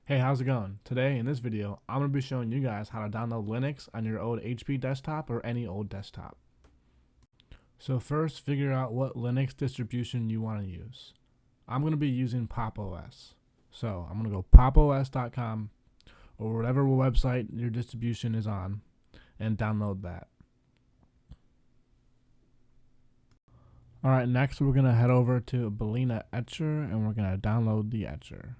Hey, how's it going? Today in this video, I'm going to be showing you guys how to download Linux on your old HP desktop or any old desktop. So first, figure out what Linux distribution you want to use. I'm going to be using Pop! OS. So I'm going to go popos.com or whatever website your distribution is on and download that. Alright, next we're going to head over to Balena Etcher and we're going to download the Etcher.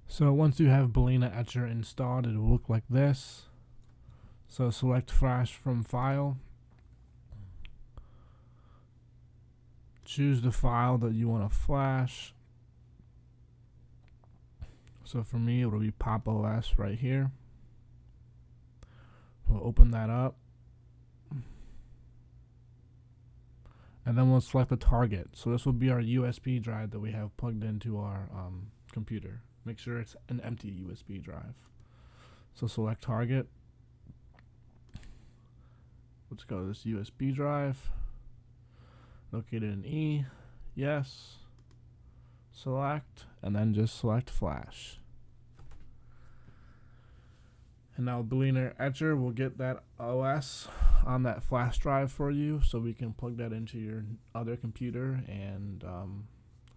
So once you have Balena Etcher installed, it will look like this. So select Flash from File. Choose the file that you want to flash. So for me, it will be Pop! OS right here. We'll open that up. And then we'll select the target. So this will be our USB drive that we have plugged into our computer. Make sure it's an empty USB drive. So select target. Let's go to this USB drive. Located in E. Yes. Select. And then just select flash. And now Balena Etcher will get that OS on that flash drive for you, so we can plug that into your other computer and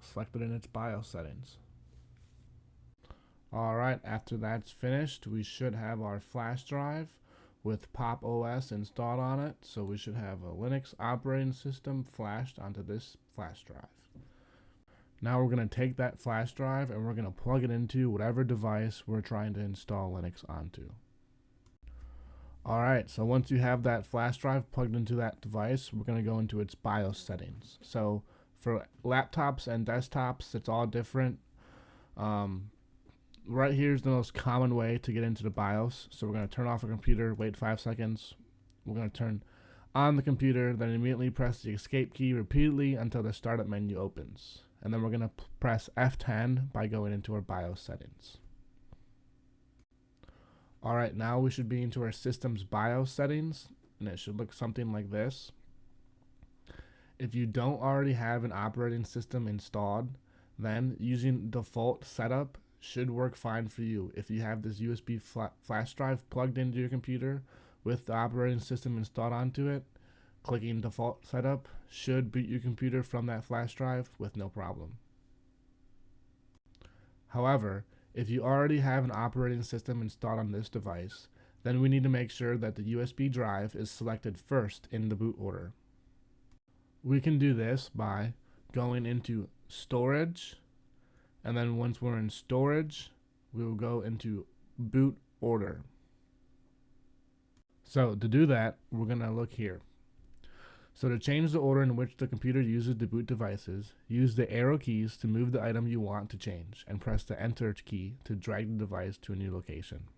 select it in its BIOS settings. Alright, after that's finished, we should have our flash drive with Pop! OS installed on it, so we should have a Linux operating system flashed onto this flash drive. Now we're going to take that flash drive and we're going to plug it into whatever device we're trying to install Linux onto. Alright, so once you have that flash drive plugged into that device, we're going to go into its BIOS settings. So for laptops and desktops, it's all different. Right here is the most common way to get into the BIOS. So we're going to turn off our computer, wait 5 seconds. We're going to turn on the computer, then immediately press the escape key repeatedly until the startup menu opens. And then we're going to press F10 by going into our BIOS settings. Alright, now we should be into our system's BIOS settings, and it should look something like this. If you don't already have an operating system installed, then using default setup should work fine for you. If you have this USB flash drive plugged into your computer with the operating system installed onto it, clicking default setup should boot your computer from that flash drive with no problem. However, if you already have an operating system installed on this device, then we need to make sure that the USB drive is selected first in the boot order. We can do this by going into Storage, and then once we're in Storage, we will go into Boot Order. So to do that, we're going to look here. So to change the order in which the computer uses the boot devices, use the arrow keys to move the item you want to change, and press the Enter key to drag the device to a new location.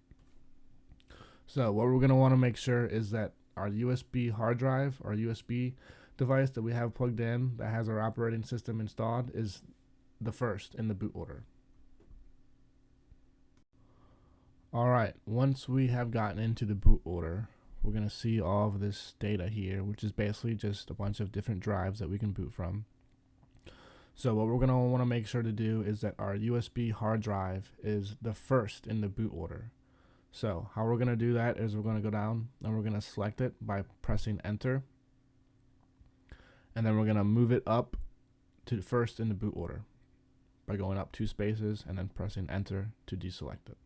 So what we're going to want to make sure is that our USB hard drive, our USB device that we have plugged in that has our operating system installed, is the first in the boot order. Alright, once we have gotten into the boot order, we're going to see all of this data here, which is basically just a bunch of different drives that we can boot from. So what we're going to want to make sure to do is that our USB hard drive is the first in the boot order. So how we're going to do that is we're going to go down and we're going to select it by pressing Enter. And then we're going to move it up to first in the boot order by going up 2 spaces and then pressing Enter to deselect it.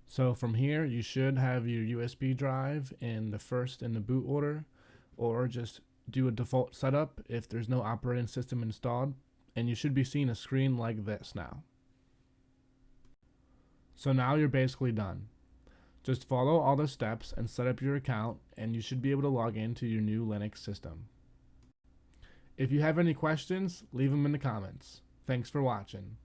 So from here, you should have your USB drive in the first in the boot order, or just do a default setup if there's no operating system installed, and you should be seeing a screen like this now. So now you're basically done. Just follow all the steps and set up your account, and you should be able to log into your new Linux system. If you have any questions, leave them in the comments. Thanks for watching.